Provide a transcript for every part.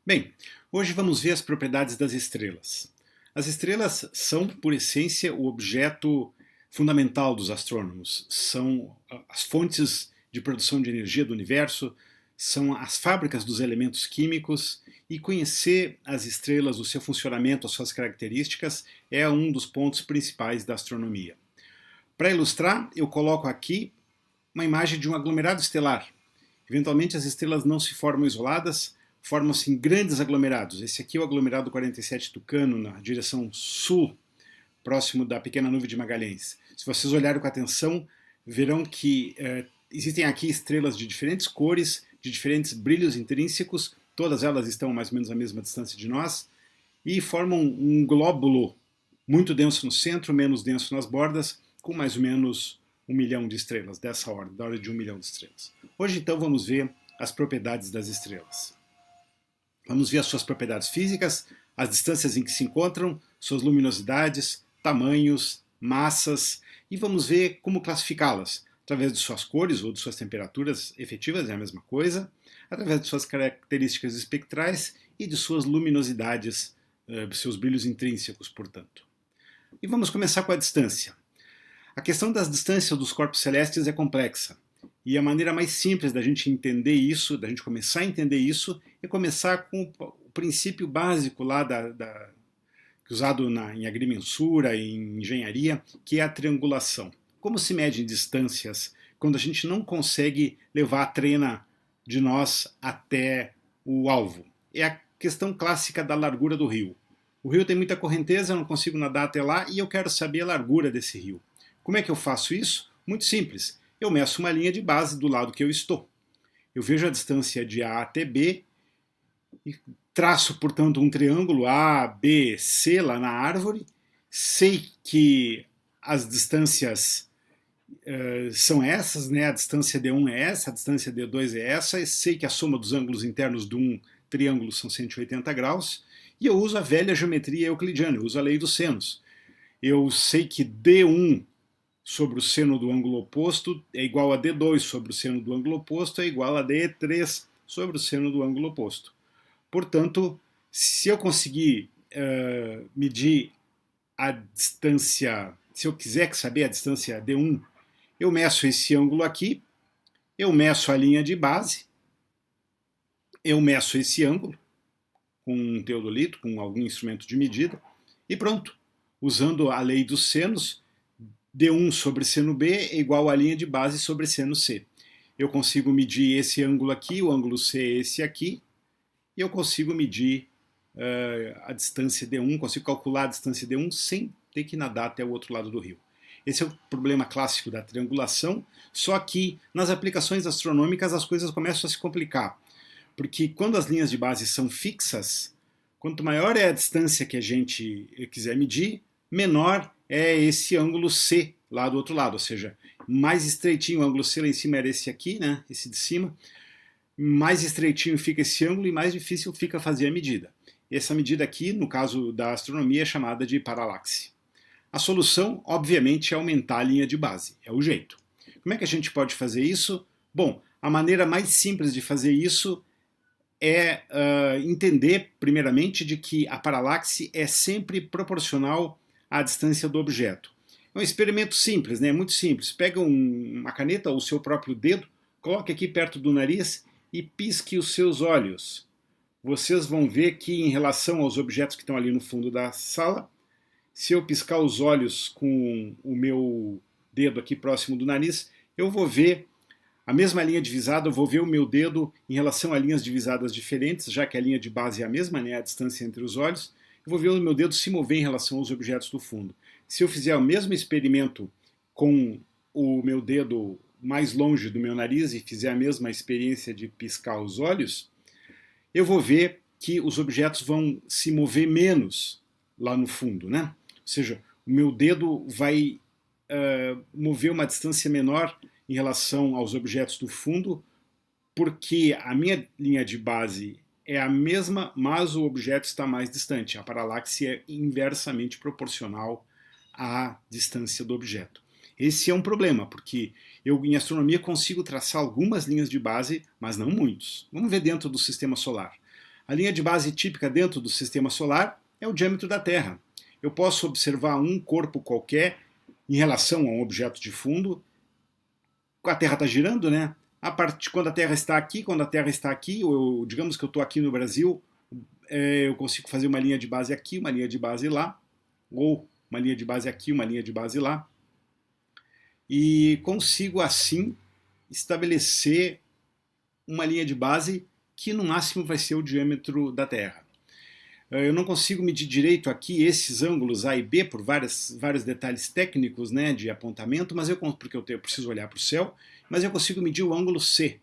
Bem, hoje vamos ver as propriedades das estrelas. As estrelas são, por essência, o objeto fundamental dos astrônomos. São as fontes de produção de energia do universo, são as fábricas dos elementos químicos, e conhecer as estrelas, o seu funcionamento, as suas características, é um dos pontos principais da astronomia. Para ilustrar, eu coloco aqui uma imagem de um aglomerado estelar. Eventualmente as estrelas não se formam isoladas, formam-se em grandes aglomerados. Esse aqui é o aglomerado 47 Tucano, na direção sul, próximo da pequena nuvem de Magalhães. Se vocês olharem com atenção, verão que existem aqui estrelas de diferentes cores, de diferentes brilhos intrínsecos, todas elas estão mais ou menos à mesma distância de nós, e formam um glóbulo muito denso no centro, menos denso nas bordas, com mais ou menos 1 milhão de estrelas, dessa ordem, da ordem de 1 milhão de estrelas. Hoje então vamos ver as propriedades das estrelas. Vamos ver as suas propriedades físicas, as distâncias em que se encontram, suas luminosidades, tamanhos, massas, e vamos ver como classificá-las, através de suas cores ou de suas temperaturas efetivas, é a mesma coisa, através de suas características espectrais e de suas luminosidades, seus brilhos intrínsecos, portanto. E vamos começar com a distância. A questão das distâncias dos corpos celestes é complexa. E a maneira mais simples da gente entender isso, da gente começar a entender isso, é começar com o princípio básico lá usado em agrimensura, em engenharia, que é a triangulação. Como se medem distâncias quando a gente não consegue levar a trena de nós até o alvo? É a questão clássica da largura do rio. O rio tem muita correnteza, eu não consigo nadar até lá e eu quero saber a largura desse rio. Como é que eu faço isso? Muito simples. Eu meço uma linha de base do lado que eu estou. Eu vejo a distância de A até B e traço, portanto, um triângulo A, B, C lá na árvore. Sei que as distâncias são essas, né? A distância D1 é essa, a distância D2 é essa. E sei que a soma dos ângulos internos de um triângulo são 180 graus. E eu uso a velha geometria euclidiana, eu uso a lei dos senos. Eu sei que D1 sobre o seno do ângulo oposto é igual a D2 sobre o seno do ângulo oposto é igual a D3 sobre o seno do ângulo oposto. Portanto, se eu conseguir medir a distância, se eu quiser saber a distância D1, eu meço esse ângulo aqui, eu meço a linha de base, eu meço esse ângulo com um teodolito, com algum instrumento de medida, e pronto. Usando a lei dos senos, D1 sobre seno B é igual à linha de base sobre seno C. Eu consigo medir esse ângulo aqui, o ângulo C é esse aqui, e eu consigo medir a distância D1, consigo calcular a distância D1 sem ter que nadar até o outro lado do rio. Esse é o problema clássico da triangulação, só que nas aplicações astronômicas as coisas começam a se complicar, porque quando as linhas de base são fixas, quanto maior é a distância que a gente quiser medir, menor é esse ângulo C lá do outro lado, ou seja, mais estreitinho o ângulo C lá em cima era esse aqui, né, esse de cima, mais estreitinho fica esse ângulo e mais difícil fica fazer a medida. Essa medida aqui, no caso da astronomia, é chamada de paralaxe. A solução, obviamente, é aumentar a linha de base, é o jeito. Como é que a gente pode fazer isso? Bom, a maneira mais simples de fazer isso é entender, primeiramente, de que a paralaxe é sempre proporcional à distância do objeto. É um experimento simples, né? Muito simples. Pega uma caneta ou o seu próprio dedo, coloque aqui perto do nariz e pisque os seus olhos. Vocês vão ver que em relação aos objetos que estão ali no fundo da sala, se eu piscar os olhos com o meu dedo aqui próximo do nariz, eu vou ver a mesma linha divisada, eu vou ver o meu dedo em relação a linhas divisadas diferentes, já que a linha de base é a mesma, né? A distância entre os olhos, eu vou ver o meu dedo se mover em relação aos objetos do fundo. Se eu fizer o mesmo experimento com o meu dedo mais longe do meu nariz e fizer a mesma experiência de piscar os olhos, eu vou ver que os objetos vão se mover menos lá no fundo, né? Ou seja, o meu dedo vai mover uma distância menor em relação aos objetos do fundo, porque a minha linha de base é a mesma, mas o objeto está mais distante. A paralaxe é inversamente proporcional à distância do objeto. Esse é um problema, porque eu em astronomia consigo traçar algumas linhas de base, mas não muitos. Vamos ver dentro do sistema solar. A linha de base típica dentro do sistema solar é o diâmetro da Terra. Eu posso observar um corpo qualquer em relação a um objeto de fundo. A Terra está girando, né? Quando a Terra está aqui, ou digamos que eu estou aqui no Brasil, eu consigo fazer uma linha de base aqui, uma linha de base lá, ou uma linha de base aqui, uma linha de base lá, e consigo assim estabelecer uma linha de base que no máximo vai ser o diâmetro da Terra. Eu não consigo medir direito aqui esses ângulos A e B por vários detalhes técnicos, né, de apontamento, mas porque eu preciso olhar para o céu, mas eu consigo medir o ângulo C.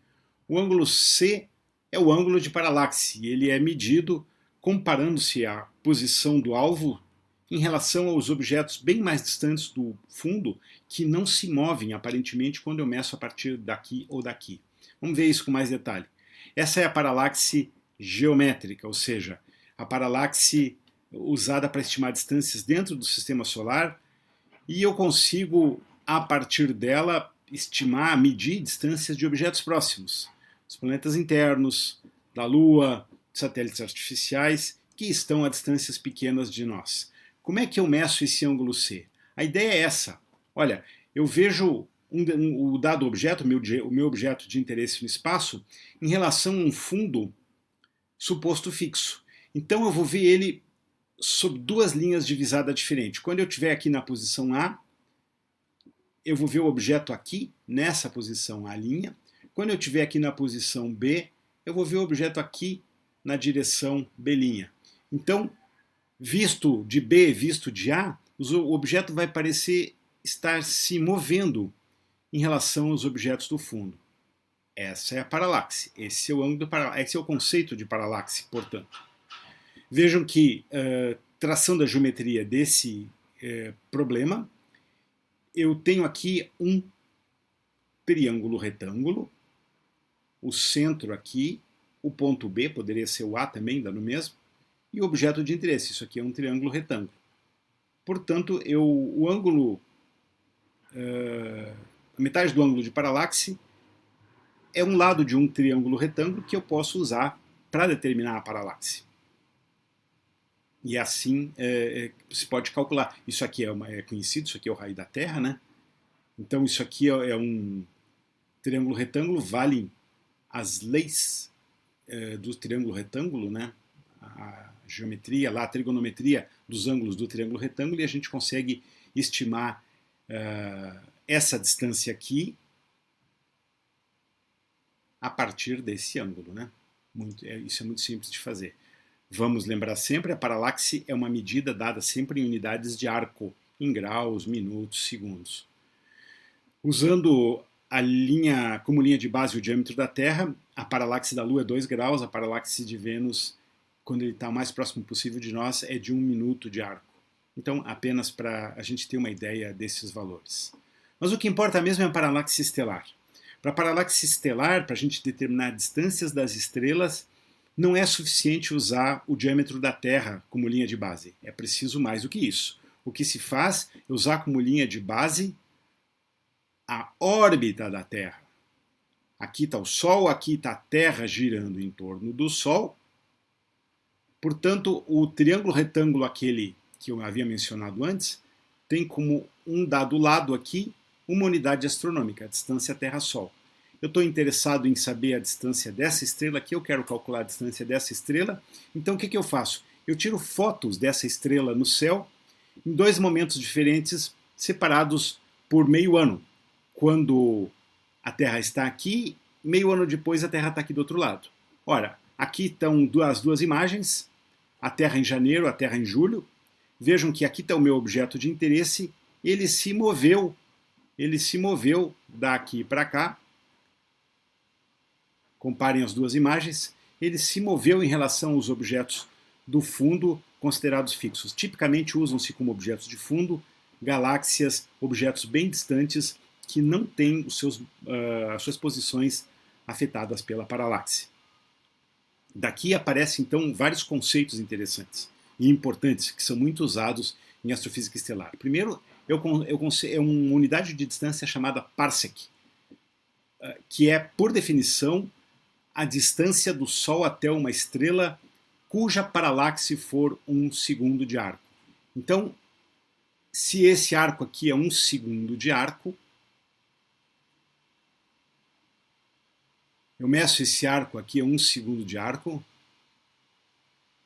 O ângulo C é o ângulo de paralaxe, e ele é medido comparando-se a posição do alvo em relação aos objetos bem mais distantes do fundo, que não se movem aparentemente quando eu meço a partir daqui ou daqui. Vamos ver isso com mais detalhe. Essa é a paralaxe geométrica, ou seja, a paralaxe usada para estimar distâncias dentro do sistema solar, e eu consigo, a partir dela, medir distâncias de objetos próximos, os planetas internos, da Lua, satélites artificiais, que estão a distâncias pequenas de nós. Como é que eu meço esse ângulo C? A ideia é essa. Olha, eu vejo o dado objeto, o meu objeto de interesse no espaço, em relação a um fundo suposto fixo. Então eu vou ver ele sob duas linhas de visada diferentes. Quando eu estiver aqui na posição A, eu vou ver o objeto aqui, nessa posição A'. Quando eu estiver aqui na posição B, eu vou ver o objeto aqui na direção B'. Então, visto de B, visto de A, o objeto vai parecer estar se movendo em relação aos objetos do fundo. Essa é a paralaxe. Esse é o ângulo esse é o conceito de paralaxe, portanto. Vejam que, traçando a geometria desse problema, eu tenho aqui um triângulo retângulo, o centro aqui, o ponto B, poderia ser o A também, dá no mesmo, e o objeto de interesse. Isso aqui é um triângulo retângulo. Portanto, o ângulo, a metade do ângulo de paralaxe é um lado de um triângulo retângulo que eu posso usar para determinar a paralaxe. E assim se pode calcular. Isso aqui é conhecido, isso aqui é o raio da Terra, né? Então isso aqui é um triângulo retângulo, valem as leis do triângulo retângulo, né? A geometria, lá, a trigonometria dos ângulos do triângulo retângulo, e a gente consegue estimar essa distância aqui a partir desse ângulo, né? Isso é muito simples de fazer. Vamos lembrar sempre, a paralaxe é uma medida dada sempre em unidades de arco, em graus, minutos, segundos. Usando a linha como linha de base o diâmetro da Terra, a paralaxe da Lua é 2 graus, a paralaxe de Vênus, quando ele está o mais próximo possível de nós, é de 1 minuto de arco. Então, apenas para a gente ter uma ideia desses valores. Mas o que importa mesmo é a paralaxe estelar. Para a paralaxe estelar, para a gente determinar distâncias das estrelas, não é suficiente usar o diâmetro da Terra como linha de base. É preciso mais do que isso. O que se faz é usar como linha de base a órbita da Terra. Aqui está o Sol, aqui está a Terra girando em torno do Sol. Portanto, o triângulo retângulo, aquele que eu havia mencionado antes, tem como um dado lado aqui uma unidade astronômica, a distância Terra-Sol. Eu estou interessado em saber a distância dessa estrela aqui, eu quero calcular a distância dessa estrela, então o que eu faço? Eu tiro fotos dessa estrela no céu em 2 momentos diferentes, separados por meio ano. Quando a Terra está aqui, meio ano depois a Terra está aqui do outro lado. Ora, aqui estão as duas imagens, a Terra em janeiro, a Terra em julho. Vejam que aqui está o meu objeto de interesse, ele se moveu daqui para cá. Comparem as duas imagens, ele se moveu em relação aos objetos do fundo considerados fixos. Tipicamente usam-se como objetos de fundo galáxias, objetos bem distantes que não têm as suas posições afetadas pela paralaxe. Daqui aparecem então vários conceitos interessantes e importantes que são muito usados em astrofísica estelar. Primeiro, é uma unidade de distância chamada parsec, que é, por definição, a distância do Sol até uma estrela cuja paralaxe for 1 segundo de arco. Então, se esse arco aqui é 1 segundo de arco, eu meço esse arco aqui é 1 segundo de arco,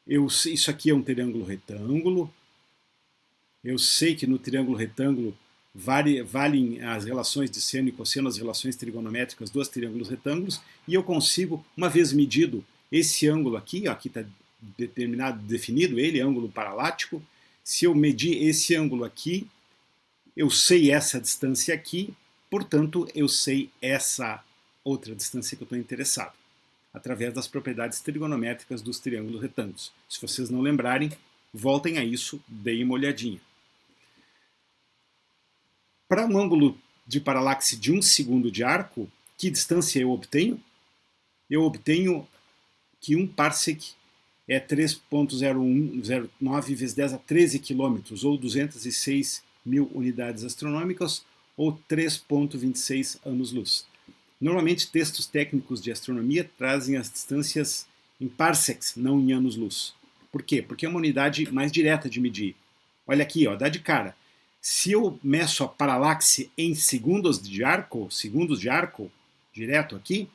isso aqui é um triângulo retângulo, eu sei que no triângulo retângulo valem as relações de seno e cosseno, as relações trigonométricas dos triângulos retângulos, e eu consigo, uma vez medido esse ângulo aqui, ó, aqui está definido ele, ângulo paralático, se eu medir esse ângulo aqui, eu sei essa distância aqui, portanto eu sei essa outra distância que eu estou interessado, através das propriedades trigonométricas dos triângulos retângulos. Se vocês não lembrarem, voltem a isso, deem uma olhadinha. Para um ângulo de paralaxe de 1 segundo de arco, que distância eu obtenho? Eu obtenho que 1 parsec é 3,0109 vezes 10 a 13 quilômetros, ou 206 mil unidades astronômicas, ou 3,26 anos-luz. Normalmente, textos técnicos de astronomia trazem as distâncias em parsecs, não em anos-luz. Por quê? Porque é uma unidade mais direta de medir. Olha aqui, ó, dá de cara. Se eu meço a paralaxe em segundos de arco, direto aqui,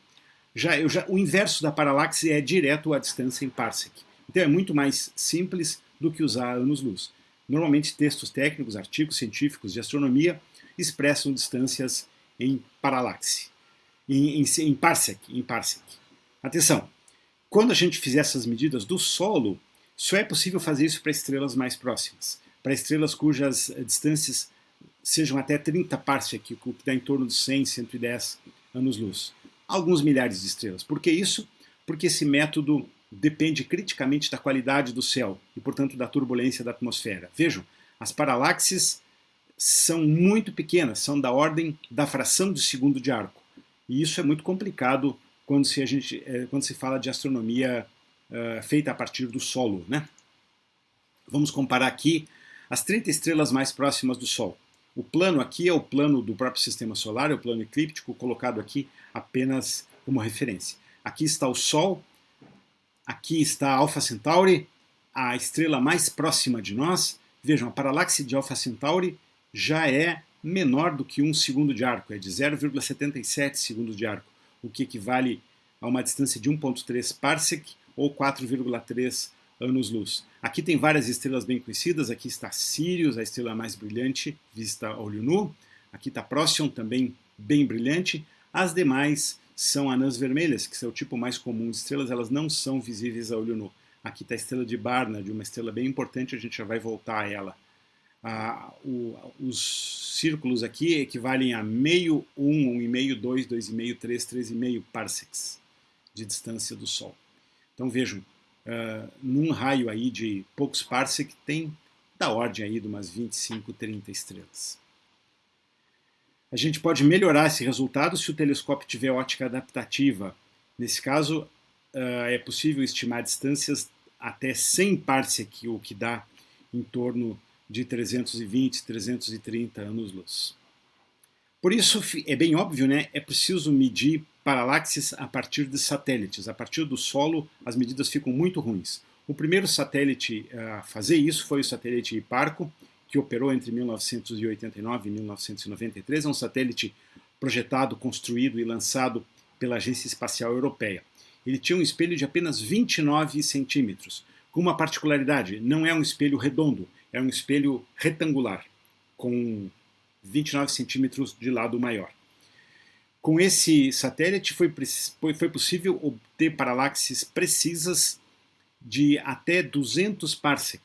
o inverso da paralaxe é direto a distância em parsec. Então é muito mais simples do que usar anos-luz. Normalmente textos técnicos, artigos científicos de astronomia expressam distâncias em paralaxe, em parsec. Atenção, quando a gente fizer essas medidas do solo, só é possível fazer isso para estrelas mais próximas, para estrelas cujas distâncias sejam até 30 parsec, o que dá em torno de 100, 110 anos-luz. Alguns milhares de estrelas. Por que isso? Porque esse método depende criticamente da qualidade do céu e, portanto, da turbulência da atmosfera. Vejam, as paralaxes são muito pequenas, são da ordem da fração de segundo de arco. E isso é muito complicado quando se fala de astronomia feita a partir do solo, né? Vamos comparar aqui as 30 estrelas mais próximas do Sol. O plano aqui é o plano do próprio Sistema Solar, é o plano eclíptico, colocado aqui apenas como referência. Aqui está o Sol, aqui está Alpha Centauri, a estrela mais próxima de nós. Vejam, a paralaxe de Alpha Centauri já é menor do que 1 segundo de arco, é de 0,77 segundos de arco, o que equivale a uma distância de 1,3 parsec ou 4,3 anos-luz. Aqui tem várias estrelas bem conhecidas, aqui está Sirius, a estrela mais brilhante vista a olho nu, aqui está Procyon, também bem brilhante. As demais são anãs vermelhas, que são o tipo mais comum de estrelas, elas não são visíveis a olho nu. Aqui está a estrela de Barnard, uma estrela bem importante, a gente já vai voltar a ela. Os círculos aqui equivalem a meio 1, 1,5, 2, 2,5, 3, 3,5 parsecs de distância do Sol. Então vejam, num raio aí de poucos parsec tem da ordem aí de umas 25, 30 estrelas. A gente pode melhorar esse resultado se o telescópio tiver ótica adaptativa. Nesse caso, é possível estimar distâncias até 100 parsec, o que dá em torno de 320, 330 anos-luz. Por isso, é bem óbvio, né? É preciso medir paralaxes a partir de satélites. A partir do solo, as medidas ficam muito ruins. O primeiro satélite a fazer isso foi o satélite Hipparcos, que operou entre 1989 e 1993. É um satélite projetado, construído e lançado pela Agência Espacial Europeia. Ele tinha um espelho de apenas 29 centímetros, com uma particularidade: não é um espelho redondo, é um espelho retangular, com 29 centímetros de lado maior. Com esse satélite foi possível obter paralaxes precisas de até 200 parsec.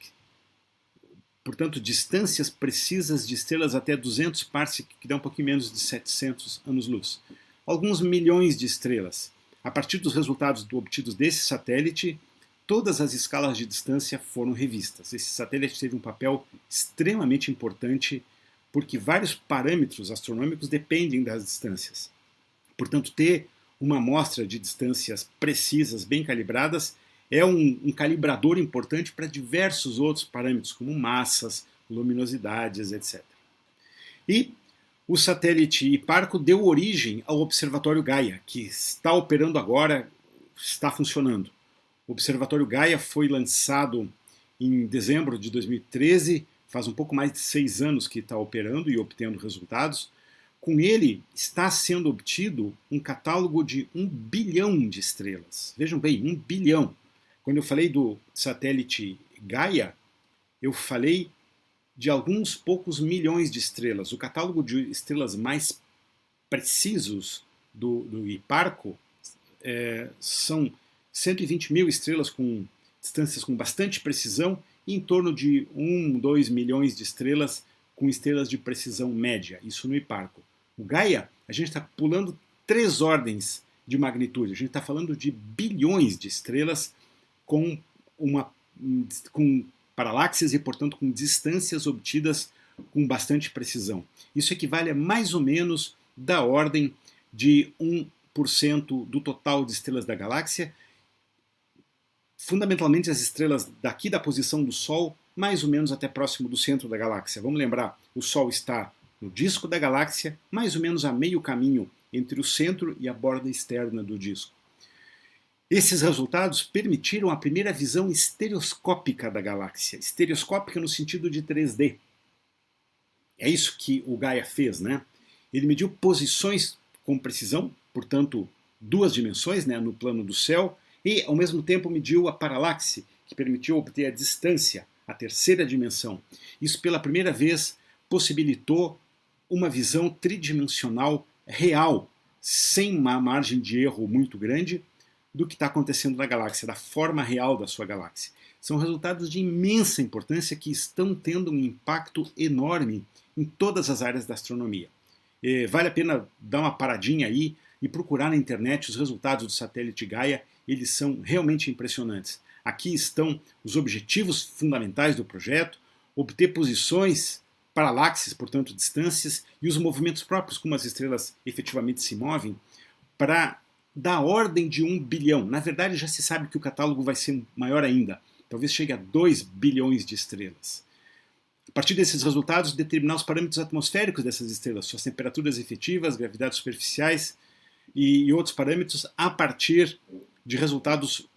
Portanto, distâncias precisas de estrelas até 200 parsec, que dá um pouquinho menos de 700 anos-luz. Alguns milhões de estrelas. A partir dos resultados obtidos desse satélite, todas as escalas de distância foram revistas. Esse satélite teve um papel extremamente importante porque vários parâmetros astronômicos dependem das distâncias. Portanto, ter uma amostra de distâncias precisas, bem calibradas, é um calibrador importante para diversos outros parâmetros, como massas, luminosidades, etc. E o satélite Hipparcos deu origem ao Observatório Gaia, que está operando agora, está funcionando. O Observatório Gaia foi lançado em dezembro de 2013, faz um pouco mais de 6 anos que está operando e obtendo resultados. Com ele está sendo obtido um catálogo de 1 bilhão de estrelas. Vejam bem, 1 bilhão. Quando eu falei do satélite Gaia, eu falei de alguns poucos milhões de estrelas. O catálogo de estrelas mais precisos do Hiparco são 120 mil estrelas com distâncias com bastante precisão e em torno de 2 milhões de estrelas com estrelas de precisão média, isso no Hiparco. O Gaia, a gente está pulando 3 ordens de magnitude, a gente está falando de bilhões de estrelas com paralaxes e, portanto, com distâncias obtidas com bastante precisão. Isso equivale a mais ou menos da ordem de 1% do total de estrelas da galáxia. Fundamentalmente as estrelas daqui da posição do Sol, mais ou menos até próximo do centro da galáxia. Vamos lembrar, o Sol está no disco da galáxia, mais ou menos a meio caminho entre o centro e a borda externa do disco. Esses resultados permitiram a primeira visão estereoscópica da galáxia, estereoscópica no sentido de 3D. É isso que o Gaia fez, né? Ele mediu posições com precisão, portanto, 2 dimensões, né, no plano do céu, e ao mesmo tempo mediu a paralaxe, que permitiu obter a distância, a 3ª dimensão. Isso pela primeira vez possibilitou uma visão tridimensional real, sem uma margem de erro muito grande, do que está acontecendo na galáxia, da forma real da sua galáxia. São resultados de imensa importância que estão tendo um impacto enorme em todas as áreas da astronomia. Vale a pena dar uma paradinha aí e procurar na internet os resultados do satélite Gaia, eles são realmente impressionantes. Aqui estão os objetivos fundamentais do projeto, obter posições, paralaxes, portanto distâncias, e os movimentos próprios, como as estrelas efetivamente se movem, para da ordem de 1 bilhão. Na verdade, já se sabe que o catálogo vai ser maior ainda. Talvez chegue a 2 bilhões de estrelas. A partir desses resultados, determinar os parâmetros atmosféricos dessas estrelas, suas temperaturas efetivas, gravidades superficiais e outros parâmetros a partir de resultados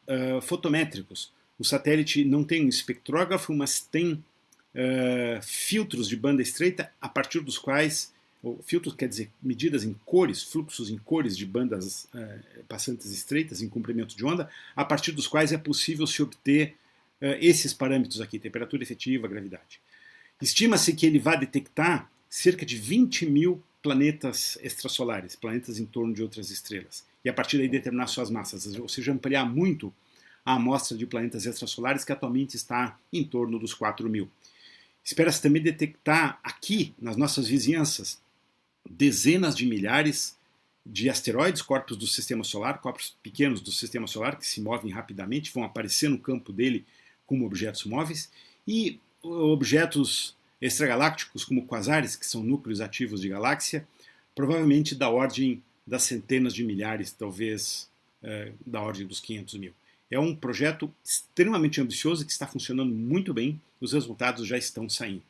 fotométricos. O satélite não tem um espectrógrafo, mas tem filtros de banda estreita a partir dos quais filtros quer dizer medidas em cores, fluxos em cores de bandas passantes estreitas em comprimento de onda, a partir dos quais é possível se obter esses parâmetros aqui, temperatura efetiva, gravidade. Estima-se que ele vai detectar cerca de 20 mil planetas extrasolares, planetas em torno de outras estrelas, e a partir daí determinar suas massas, ou seja, ampliar muito a amostra de planetas extrasolares que atualmente está em torno dos 4 mil. Espera-se também detectar aqui, nas nossas vizinhanças, dezenas de milhares de asteroides, corpos do sistema solar, corpos pequenos do sistema solar que se movem rapidamente, vão aparecer no campo dele como objetos móveis, e objetos extragalácticos como quasares, que são núcleos ativos de galáxia, provavelmente da ordem das centenas de milhares, talvez da ordem dos 500 mil. É um projeto extremamente ambicioso que está funcionando muito bem, os resultados já estão saindo.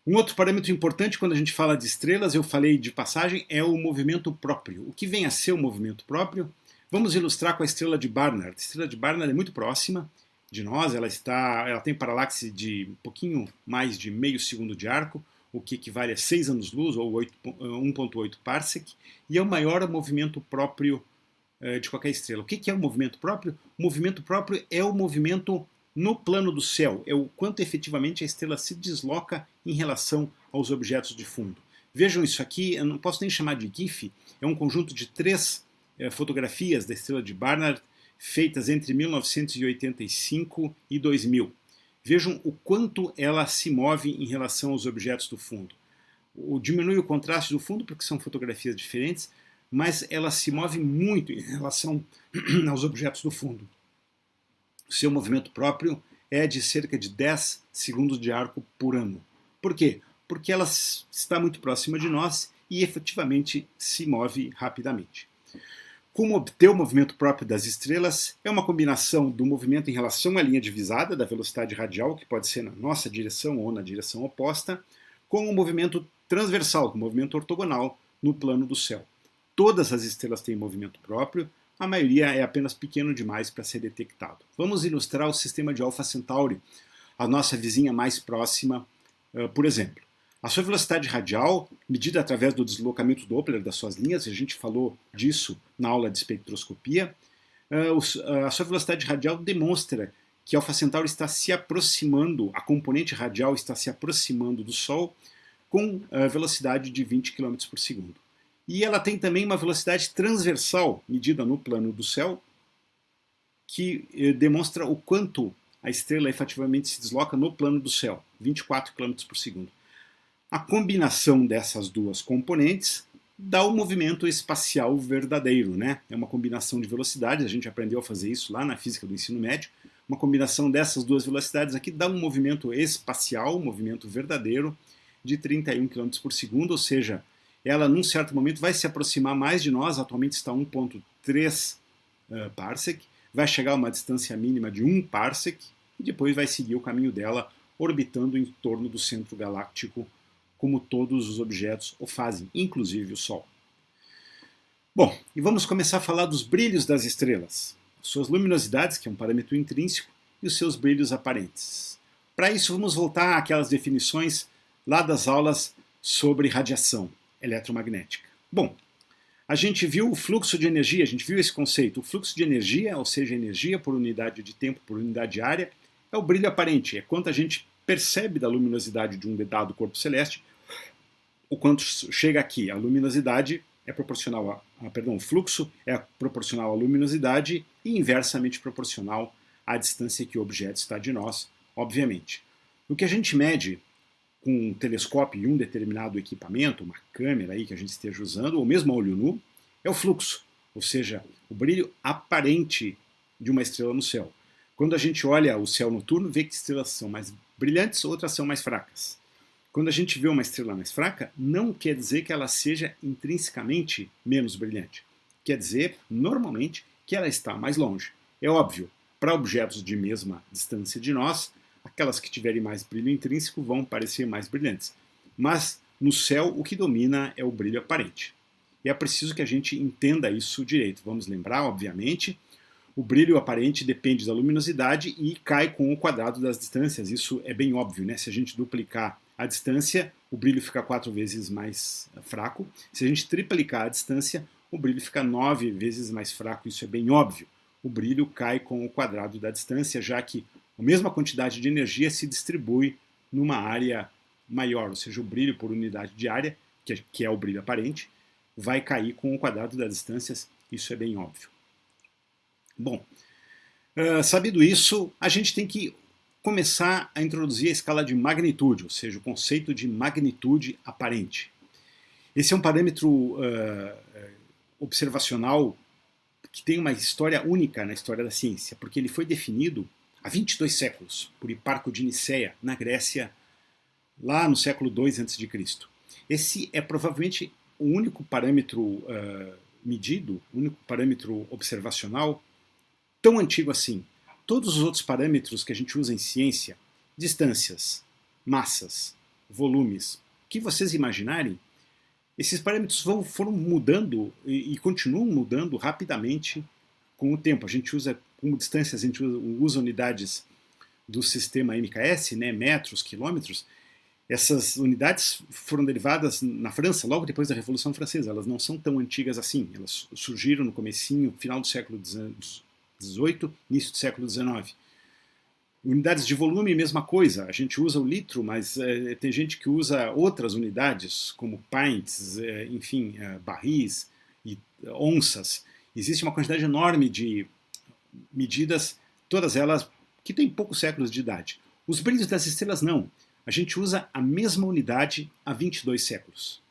Um outro parâmetro importante quando a gente fala de estrelas, eu falei de passagem, é o movimento próprio. O que vem a ser o movimento próprio? Vamos ilustrar com a estrela de Barnard. A estrela de Barnard é muito próxima de nós, ela tem paralaxe de um pouquinho mais de meio segundo de arco, o que equivale a 6 anos-luz, ou 1,8 parsec, e é o maior movimento próprio de qualquer estrela. O que é o movimento próprio? O movimento próprio é o movimento no plano do céu, é o quanto efetivamente a estrela se desloca em relação aos objetos de fundo. Vejam isso aqui, eu não posso nem chamar de GIF, é um conjunto de 3 fotografias da estrela de Barnard, feitas entre 1985 e 2000. Vejam o quanto ela se move em relação aos objetos do fundo. Diminui o contraste do fundo porque são fotografias diferentes, mas ela se move muito em relação aos objetos do fundo. O seu movimento próprio é de cerca de 10 segundos de arco por ano. Por quê? Porque ela está muito próxima de nós e efetivamente se move rapidamente. Como obter o movimento próprio das estrelas é uma combinação do movimento em relação à linha divisada, da velocidade radial, que pode ser na nossa direção ou na direção oposta, com o movimento transversal, com o movimento ortogonal no plano do céu. Todas as estrelas têm movimento próprio, a maioria é apenas pequeno demais para ser detectado. Vamos ilustrar o sistema de Alpha Centauri, a nossa vizinha mais próxima, por exemplo. A sua velocidade radial, medida através do deslocamento Doppler das suas linhas, a gente falou disso na aula de espectroscopia, a sua velocidade radial demonstra que Alpha Centauri está se aproximando, a componente radial está se aproximando do Sol com velocidade de 20 km por segundo. E ela tem também uma velocidade transversal, medida no plano do céu, que demonstra o quanto a estrela efetivamente se desloca no plano do céu, 24 km por segundo. A combinação dessas duas componentes dá o movimento espacial verdadeiro, né? É uma combinação de velocidades, a gente aprendeu a fazer isso lá na física do ensino médio. Uma combinação dessas duas velocidades aqui dá um movimento espacial, um movimento verdadeiro, de 31 km por segundo, ou seja, ela num certo momento vai se aproximar mais de nós, atualmente está a 1,3 parsec, vai chegar a uma distância mínima de 1 parsec, e depois vai seguir o caminho dela, orbitando em torno do centro galáctico, como todos os objetos o fazem, inclusive o Sol. Bom, e vamos começar a falar dos brilhos das estrelas, suas luminosidades, que é um parâmetro intrínseco, e os seus brilhos aparentes. Para isso, vamos voltar àquelas definições lá das aulas sobre radiação eletromagnética. Bom, a gente viu o fluxo de energia, a gente viu esse conceito. O fluxo de energia, ou seja, energia por unidade de tempo, por unidade de área, é o brilho aparente, é quanto a gente percebe da luminosidade de um dado corpo celeste, o quanto chega aqui. A luminosidade é proporcional o fluxo é proporcional à luminosidade e inversamente proporcional à distância que o objeto está de nós, obviamente. O que a gente mede com um telescópio e um determinado equipamento, uma câmera aí que a gente esteja usando, ou mesmo a olho nu, é o fluxo, ou seja, o brilho aparente de uma estrela no céu. Quando a gente olha o céu noturno, vê que estrelas são mais brilhantes, outras são mais fracas. Quando a gente vê uma estrela mais fraca, não quer dizer que ela seja intrinsecamente menos brilhante. Quer dizer, normalmente, que ela está mais longe. É óbvio, para objetos de mesma distância de nós, aquelas que tiverem mais brilho intrínseco vão parecer mais brilhantes. Mas no céu o que domina é o brilho aparente. E é preciso que a gente entenda isso direito. Vamos lembrar, obviamente, o brilho aparente depende da luminosidade e cai com o quadrado das distâncias. Isso é bem óbvio, né? Se a gente duplicar a distância, o brilho fica 4 vezes mais fraco. Se a gente triplicar a distância, o brilho fica 9 vezes mais fraco. Isso é bem óbvio. O brilho cai com o quadrado da distância, já que a mesma quantidade de energia se distribui numa área maior, ou seja, o brilho por unidade de área, que é o brilho aparente, vai cair com o quadrado das distâncias. Isso é bem óbvio. Bom, sabido isso, a gente tem que começar a introduzir a escala de magnitude, ou seja, o conceito de magnitude aparente. Esse é um parâmetro observacional que tem uma história única na história da ciência, porque ele foi definido há 22 séculos por Hiparco de Niceia, na Grécia, lá no século II a.C. Esse é provavelmente o único parâmetro medido, o único parâmetro observacional tão antigo assim. Todos os outros parâmetros que a gente usa em ciência, distâncias, massas, volumes, o que vocês imaginarem, esses parâmetros foram mudando e continuam mudando rapidamente com o tempo. A gente usa, como distâncias, a gente usa unidades do sistema MKS, né, metros, quilômetros. Essas unidades foram derivadas na França logo depois da Revolução Francesa. Elas não são tão antigas assim. Elas surgiram no comecinho, final do século XVIII, início do século XIX. Unidades de volume, mesma coisa. A gente usa o litro, mas tem gente que usa outras unidades, como pints, enfim, barris e onças. Existe uma quantidade enorme de medidas, todas elas que têm poucos séculos de idade. Os brilhos das estrelas não. A gente usa a mesma unidade há 22 séculos.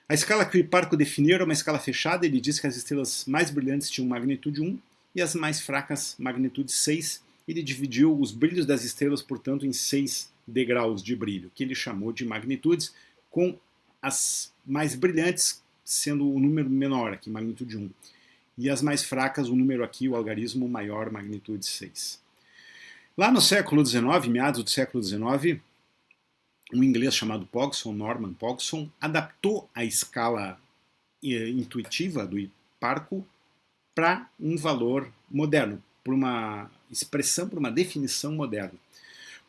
A escala que o Hiparco definiu era uma escala fechada. Ele diz que as estrelas mais brilhantes tinham magnitude 1 e as mais fracas magnitude 6. Ele dividiu os brilhos das estrelas, portanto, em 6 degraus de brilho, que ele chamou de magnitudes, com as mais brilhantes sendo o número menor aqui, magnitude 1. E as mais fracas, o número aqui, o algarismo maior, magnitude 6. Lá no século XIX, meados do século XIX, um inglês chamado Pogson, Norman Pogson, adaptou a escala intuitiva do Hiparco para um valor moderno, por uma expressão, por uma definição moderna.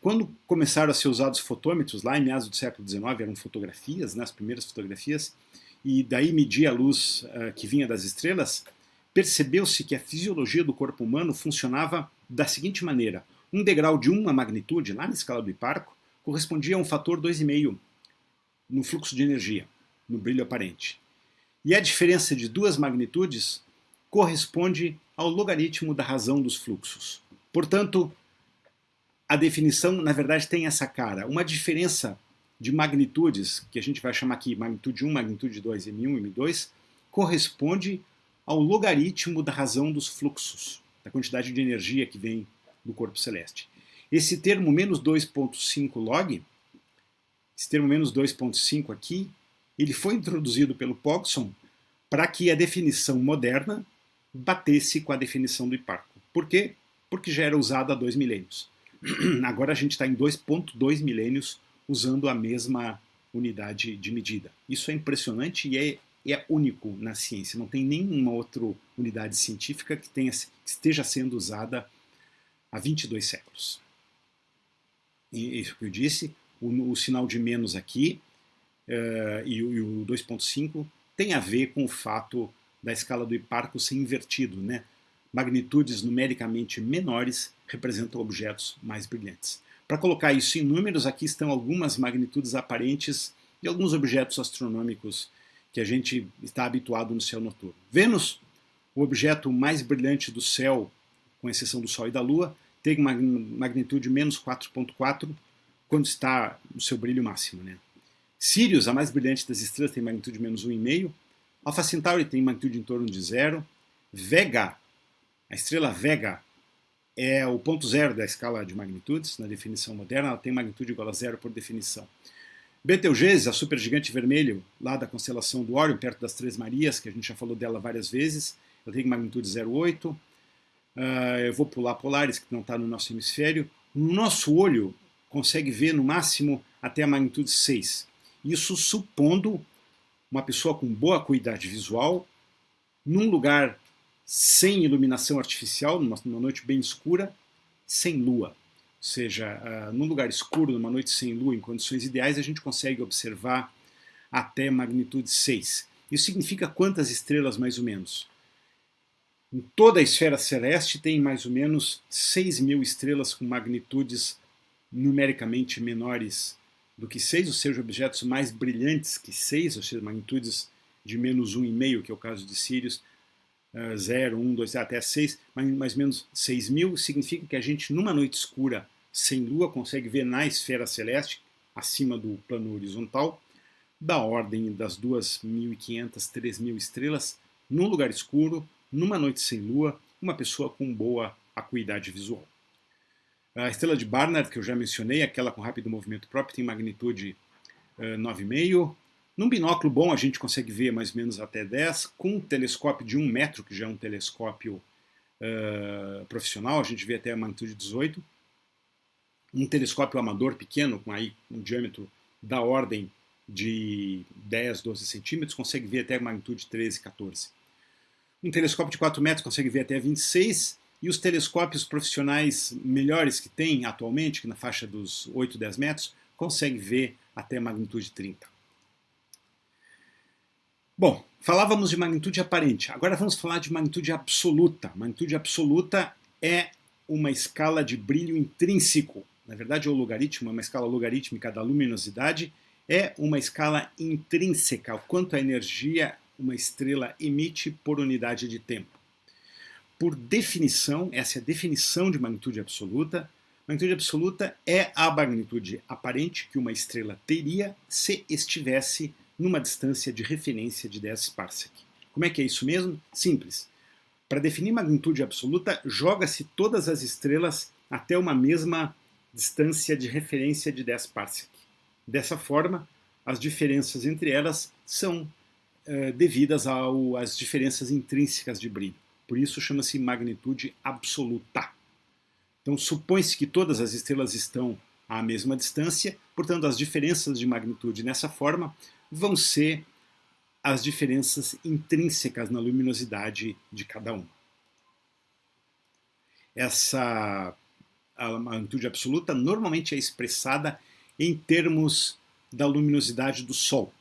Quando começaram a ser usados fotômetros, lá em meados do século XIX, eram fotografias, né, as primeiras fotografias, e daí media a luz que vinha das estrelas, percebeu-se que a fisiologia do corpo humano funcionava da seguinte maneira: um degrau de uma magnitude, lá na escala do Hipparco, correspondia a um fator 2,5 no fluxo de energia, no brilho aparente. E a diferença de duas magnitudes corresponde ao logaritmo da razão dos fluxos. Portanto, a definição, na verdade, tem essa cara. Uma diferença de magnitudes, que a gente vai chamar aqui magnitude 1, magnitude 2, M1 e M2, corresponde ao logaritmo da razão dos fluxos, da quantidade de energia que vem do corpo celeste. Esse termo menos 2,5 log, esse termo menos 2,5 aqui, ele foi introduzido pelo Pogson para que a definição moderna batesse com a definição do Hipparco. Por quê? Porque já era usada há 2 milênios. Agora a gente está em 2,2 milênios usando a mesma unidade de medida. Isso é impressionante e é único na ciência. Não tem nenhuma outra unidade científica que esteja sendo usada há 22 séculos. E isso que eu disse, o sinal de menos aqui e o 2,5 tem a ver com o fato da escala do Hipparco ser invertido, né? Magnitudes numericamente menores representam objetos mais brilhantes. Para colocar isso em números, aqui estão algumas magnitudes aparentes de alguns objetos astronômicos que a gente está habituado no céu noturno. Vênus, o objeto mais brilhante do céu, com exceção do Sol e da Lua, tem uma magnitude menos 4,4 quando está no seu brilho máximo, né? Sirius, a mais brilhante das estrelas, tem magnitude menos 1,5. Alpha Centauri tem magnitude em torno de 0. Vega, a estrela Vega, é o ponto zero da escala de magnitudes, na definição moderna, ela tem magnitude igual a zero por definição. Betelgeuse, a supergigante vermelho, lá da constelação do Órion, perto das Três Marias, que a gente já falou dela várias vezes, ela tem magnitude 0,8. Eu vou pular Polaris, que não está no nosso hemisfério. O nosso olho consegue ver no máximo até a magnitude 6. Isso supondo uma pessoa com boa acuidade visual, num lugar sem iluminação artificial, numa noite bem escura, sem lua. Ou seja, num lugar escuro, numa noite sem lua, em condições ideais, a gente consegue observar até magnitude 6. Isso significa quantas estrelas, mais ou menos? Em toda a esfera celeste tem mais ou menos 6.000 estrelas com magnitudes numericamente menores do que 6, ou seja, objetos mais brilhantes que 6, ou seja, magnitudes de menos 1,5, que é o caso de Sirius, 0, 1, 2, até 6, mais ou menos 6.000, significa que a gente, numa noite escura, sem lua, consegue ver na esfera celeste, acima do plano horizontal, da ordem das 2.500, 3.000 estrelas, num lugar escuro, numa noite sem lua, uma pessoa com boa acuidade visual. A estrela de Barnard, que eu já mencionei, aquela com rápido movimento próprio, tem magnitude 9,5. Num binóculo bom a gente consegue ver mais ou menos até 10. Com um telescópio de 1 metro, que já é um telescópio profissional, a gente vê até a magnitude 18. Um telescópio amador pequeno, com aí um diâmetro da ordem de 10, 12 centímetros, consegue ver até a magnitude 13, 14. Um telescópio de 4 metros consegue ver até 26, e os telescópios profissionais melhores que tem atualmente, que na faixa dos 8, 10 metros, consegue ver até magnitude 30. Bom, falávamos de magnitude aparente, agora vamos falar de magnitude absoluta. Magnitude absoluta é uma escala de brilho intrínseco. Na verdade, o logaritmo é uma escala logarítmica da luminosidade, é uma escala intrínseca, o quanto a energia uma estrela emite por unidade de tempo. Por definição, essa é a definição de magnitude absoluta. Magnitude absoluta é a magnitude aparente que uma estrela teria se estivesse numa distância de referência de 10 parsec. Como é que é isso mesmo? Simples. Para definir magnitude absoluta, joga-se todas as estrelas até uma mesma distância de referência de 10 parsec. Dessa forma, as diferenças entre elas são devidas às diferenças intrínsecas de brilho. Por isso chama-se magnitude absoluta. Então supõe-se que todas as estrelas estão à mesma distância, portanto as diferenças de magnitude nessa forma vão ser as diferenças intrínsecas na luminosidade de cada uma. A magnitude absoluta normalmente é expressada em termos da luminosidade do Sol.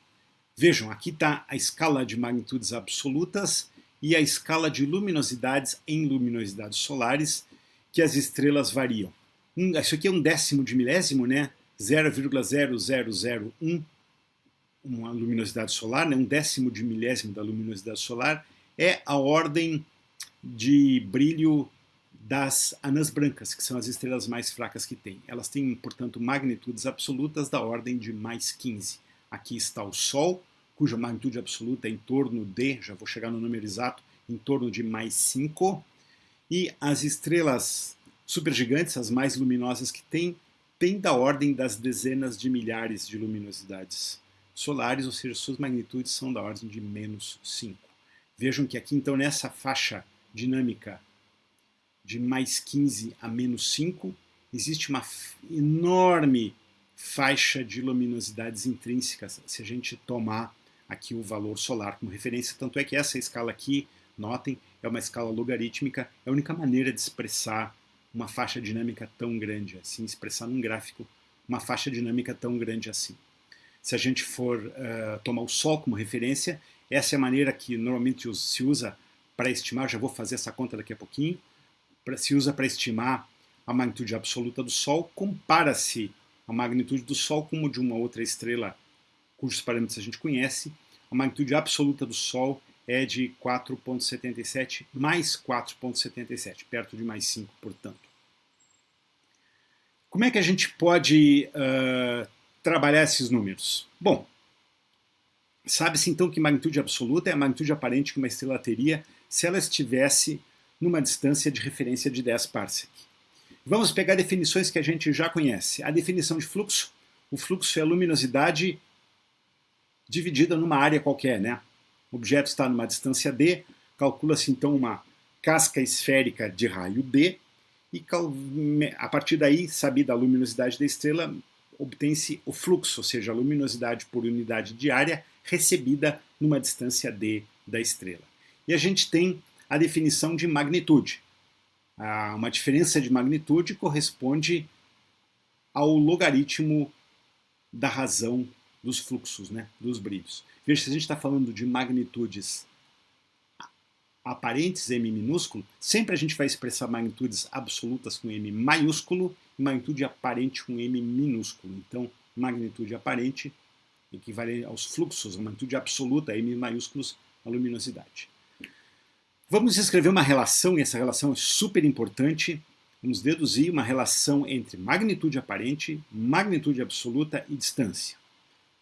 Vejam, aqui está a escala de magnitudes absolutas e a escala de luminosidades em luminosidades solares que as estrelas variam. Isso aqui é um décimo de milésimo, né? 0,0001, uma luminosidade solar, né? Um décimo de milésimo da luminosidade solar é a ordem de brilho das anãs brancas, que são as estrelas mais fracas que tem. Elas têm, portanto, magnitudes absolutas da ordem de mais 15. Aqui está o Sol, cuja magnitude absoluta é em torno de, já vou chegar no número exato, em torno de mais 5. E as estrelas supergigantes, as mais luminosas que tem da ordem das dezenas de milhares de luminosidades solares, ou seja, suas magnitudes são da ordem de menos 5. Vejam que aqui, então, nessa faixa dinâmica de mais 15 a menos 5, existe uma enorme faixa de luminosidades intrínsecas, se a gente tomar aqui o valor solar como referência. Tanto é que essa escala aqui, notem, é uma escala logarítmica, é a única maneira de expressar uma faixa dinâmica tão grande assim, expressar num gráfico uma faixa dinâmica tão grande assim. Se a gente for tomar o Sol como referência, essa é a maneira que normalmente se usa para estimar, já vou fazer essa conta daqui a pouquinho, se usa para estimar a magnitude absoluta do Sol, compara-se a magnitude do Sol com de uma outra estrela cujos parâmetros a gente conhece. A magnitude absoluta do Sol é de 4,77 mais 4,77, perto de mais 5, portanto. Como é que a gente pode trabalhar esses números? Bom, sabe-se então que magnitude absoluta é a magnitude aparente que uma estrela teria se ela estivesse numa distância de referência de 10 parsec. Vamos pegar definições que a gente já conhece. A definição de fluxo. O fluxo é a luminosidade dividida numa área qualquer, né? O objeto está numa distância d, calcula-se então uma casca esférica de raio d, e a partir daí, sabida a luminosidade da estrela, obtém-se o fluxo, ou seja, a luminosidade por unidade de área recebida numa distância d da estrela. E a gente tem a definição de magnitude. Uma diferença de magnitude corresponde ao logaritmo da razão dos fluxos, né, dos brilhos. Veja, se a gente está falando de magnitudes aparentes, m minúsculo, sempre a gente vai expressar magnitudes absolutas com m maiúsculo e magnitude aparente com m minúsculo. Então, magnitude aparente equivale aos fluxos, a magnitude absoluta, m maiúsculos, a luminosidade. Vamos escrever uma relação, e essa relação é super importante. Vamos deduzir uma relação entre magnitude aparente, magnitude absoluta e distância.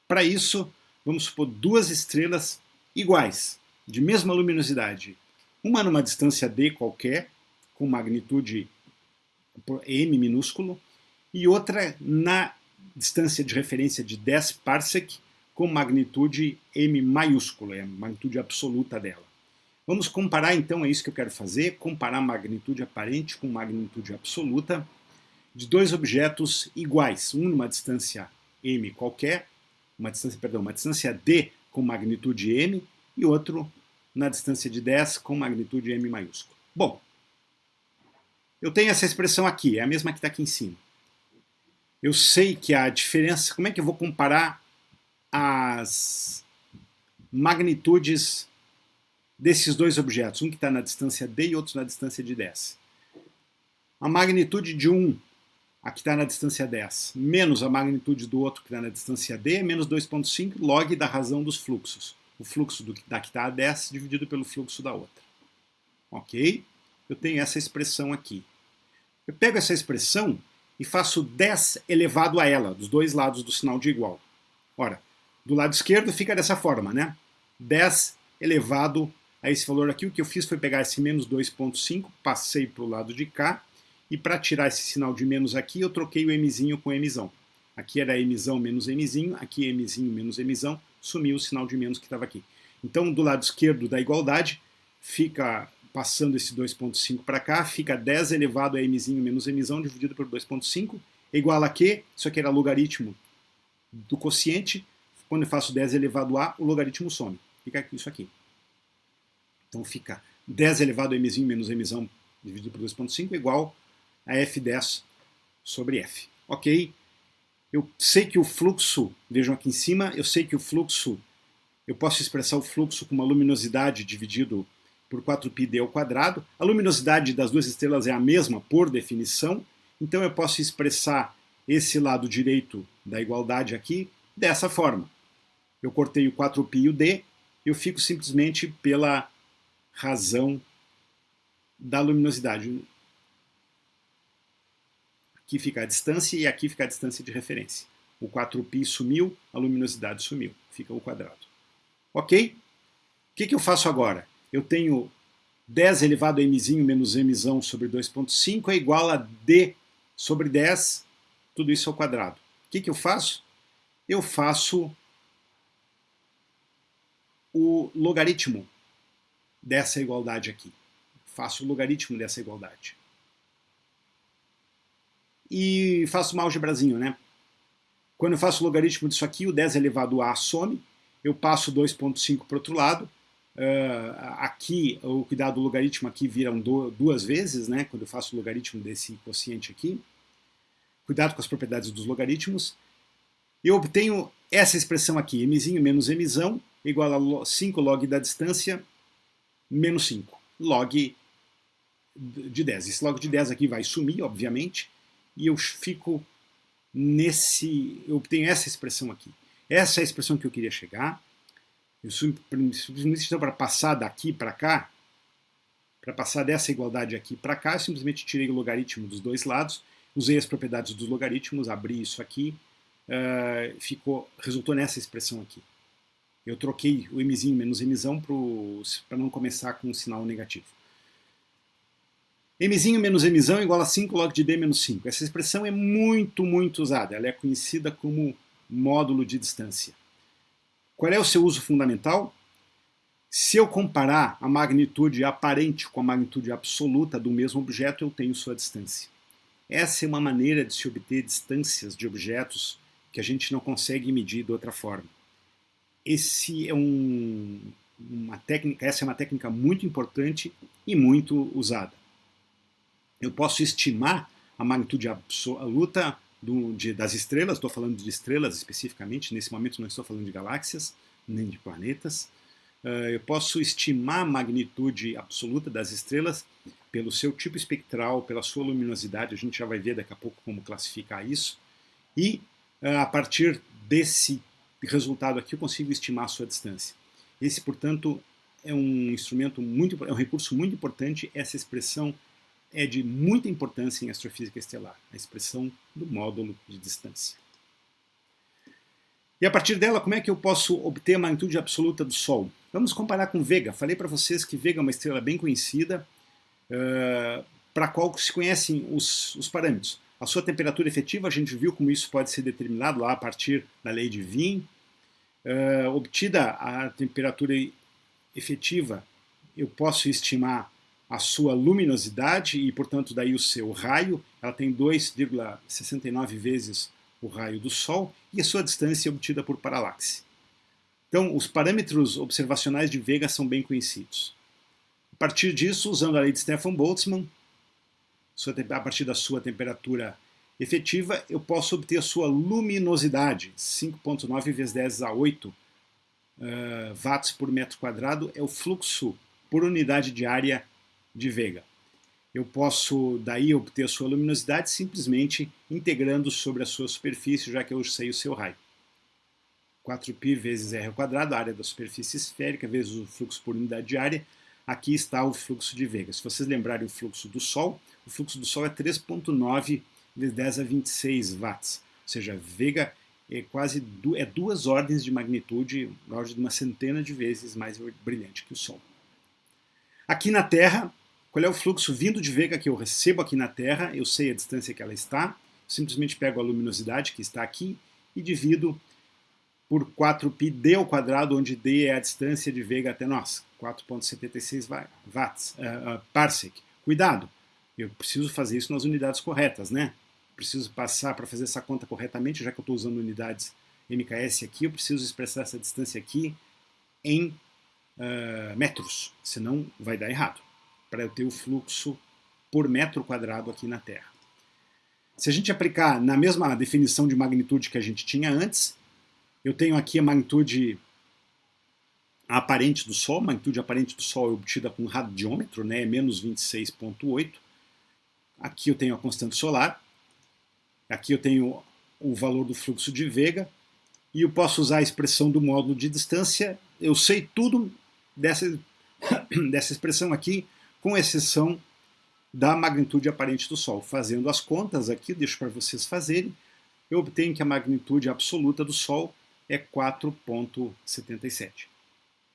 Para isso, vamos supor duas estrelas iguais, de mesma luminosidade. Uma numa distância d qualquer, com magnitude m minúsculo, e outra na distância de referência de 10 parsec, com magnitude m maiúsculo, é a magnitude absoluta dela. Vamos comparar, então, é isso que eu quero fazer, comparar magnitude aparente com magnitude absoluta de dois objetos iguais, um numa distância m qualquer, uma distância d com magnitude m, e outro na distância de 10 com magnitude m maiúsculo. Bom, eu tenho essa expressão aqui, é a mesma que está aqui em cima. Eu sei que a diferença, como é que eu vou comparar as magnitudes desses dois objetos, um que está na distância d e outro na distância de 10. A magnitude de um, a que está na distância 10, menos a magnitude do outro que está na distância d, é menos 2,5 log da razão dos fluxos. O fluxo da que está a 10 dividido pelo fluxo da outra. Ok? Eu tenho essa expressão aqui. Eu pego essa expressão e faço 10 elevado a ela, dos dois lados do sinal de igual. Ora, do lado esquerdo fica dessa forma, né? 10 elevado a esse valor aqui. O que eu fiz foi pegar esse menos 2,5, passei para o lado de cá, e para tirar esse sinal de menos aqui, eu troquei o mzinho com mzão. Aqui era mzão menos mzinho, aqui mzinho menos mzão, sumiu o sinal de menos que estava aqui. Então, do lado esquerdo da igualdade, fica passando esse 2,5 para cá, fica 10 elevado a mzinho menos mzão dividido por 2,5, igual a quê? Isso aqui era logaritmo do quociente. Quando eu faço 10 elevado a, o logaritmo some. fica isso aqui. Então fica 10 elevado a mzinho menos mzão dividido por 2,5 igual a F10 sobre F. Ok? Eu sei que o fluxo, vejam aqui em cima, eu sei que o fluxo, eu posso expressar o fluxo com uma luminosidade dividido por 4πd ao quadrado. A luminosidade das duas estrelas é a mesma por definição, então eu posso expressar esse lado direito da igualdade aqui dessa forma. Eu cortei o 4π e o d, eu fico simplesmente pela razão da luminosidade. Aqui fica a distância e aqui fica a distância de referência. O 4π sumiu, a luminosidade sumiu, fica o quadrado. Ok? O que eu faço agora? Eu tenho 10 elevado a mzinho menos mzão sobre 2,5 é igual a d sobre 10, tudo isso ao quadrado. O que eu faço? Eu faço o logaritmo dessa igualdade aqui. Faço o logaritmo dessa igualdade. E faço uma algebrazinho, né? Quando eu faço o logaritmo disso aqui, o 10 elevado a some, eu passo 2,5 para o outro lado. Aqui, o cuidado do logaritmo aqui viram duas vezes, né? Quando eu faço o logaritmo desse quociente aqui. Cuidado com as propriedades dos logaritmos. Eu obtenho essa expressão aqui, mzinho menos mzão, igual a 5 log da distância menos 5. Log de 10. Esse log de 10 aqui vai sumir, obviamente, e eu fico eu obtenho essa expressão aqui. Essa é a expressão que eu queria chegar. Eu simplesmente, então, para passar daqui para cá, para passar dessa igualdade aqui para cá, eu simplesmente tirei o logaritmo dos dois lados, usei as propriedades dos logaritmos, abri isso aqui, resultou nessa expressão aqui. Eu troquei o mzinho menos mzão para não começar com um sinal negativo. Mzinho menos mzão igual a 5 log de d menos 5. Essa expressão é muito, muito usada. Ela é conhecida como módulo de distância. Qual é o seu uso fundamental? Se eu comparar a magnitude aparente com a magnitude absoluta do mesmo objeto, eu tenho sua distância. Essa é uma maneira de se obter distâncias de objetos que a gente não consegue medir de outra forma. Essa é uma técnica muito importante e muito usada. Eu posso estimar a magnitude absoluta das estrelas, estou falando de estrelas especificamente, nesse momento não estou falando de galáxias, nem de planetas. Eu posso estimar a magnitude absoluta das estrelas pelo seu tipo espectral, pela sua luminosidade, a gente já vai ver daqui a pouco como classificar isso, e a partir desse resultado aqui eu consigo estimar a sua distância. Esse, portanto, é um recurso muito importante, essa expressão é de muita importância em astrofísica estelar, a expressão do módulo de distância. E a partir dela, como é que eu posso obter a magnitude absoluta do Sol? Vamos comparar com Vega. Falei para vocês que Vega é uma estrela bem conhecida, para a qual se conhecem os parâmetros. A sua temperatura efetiva, a gente viu como isso pode ser determinado lá a partir da lei de Wien. Obtida a temperatura efetiva, eu posso estimar a sua luminosidade e, portanto, daí o seu raio. Ela tem 2,69 vezes o raio do Sol e a sua distância é obtida por paralaxe. Então, os parâmetros observacionais de Vega são bem conhecidos. A partir disso, usando a lei de Stefan-Boltzmann, a partir da sua temperatura efetiva, eu posso obter a sua luminosidade, 5,9 vezes 10 a 8 watts por metro quadrado, é o fluxo por unidade de área de Vega. Eu posso daí obter a sua luminosidade simplesmente integrando sobre a sua superfície, já que eu sei o seu raio. 4π vezes r ao quadrado, a área da superfície esférica, vezes o fluxo por unidade de área. Aqui está o fluxo de Vega. Se vocês lembrarem o fluxo do Sol é 3,9 vezes 10 a 26 watts. Ou seja, Vega é quase 2 ordens de magnitude, na ordem de uma centena de vezes mais brilhante que o Sol. Aqui na Terra, qual é o fluxo vindo de Vega que eu recebo aqui na Terra? Eu sei a distância que ela está, simplesmente pego a luminosidade que está aqui e divido por 4πd ao quadrado, onde d é a distância de Vega até nós, 4,76 watts, parsec. Cuidado, eu preciso fazer isso nas unidades corretas, né? Preciso passar para fazer essa conta corretamente, já que eu estou usando unidades MKS aqui, eu preciso expressar essa distância aqui em metros, senão vai dar errado, para eu ter o fluxo por metro quadrado aqui na Terra. Se a gente aplicar na mesma definição de magnitude que a gente tinha antes, eu tenho aqui a magnitude aparente do Sol. A magnitude aparente do Sol é obtida com radiômetro, né, é menos 26,8. Aqui eu tenho a constante solar. Aqui eu tenho o valor do fluxo de Vega. E eu posso usar a expressão do módulo de distância. Eu sei tudo dessa expressão aqui, com exceção da magnitude aparente do Sol. Fazendo as contas aqui, deixo para vocês fazerem, eu obtenho que a magnitude absoluta do Sol é 4,77.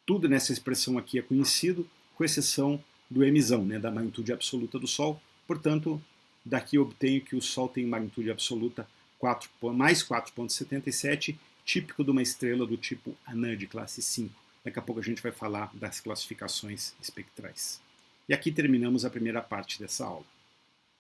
Tudo nessa expressão aqui é conhecido, com exceção do emisão, né, da magnitude absoluta do Sol. Portanto, daqui eu obtenho que o Sol tem magnitude absoluta mais 4,77, típico de uma estrela do tipo anã de classe 5. Daqui a pouco a gente vai falar das classificações espectrais. E aqui terminamos a primeira parte dessa aula.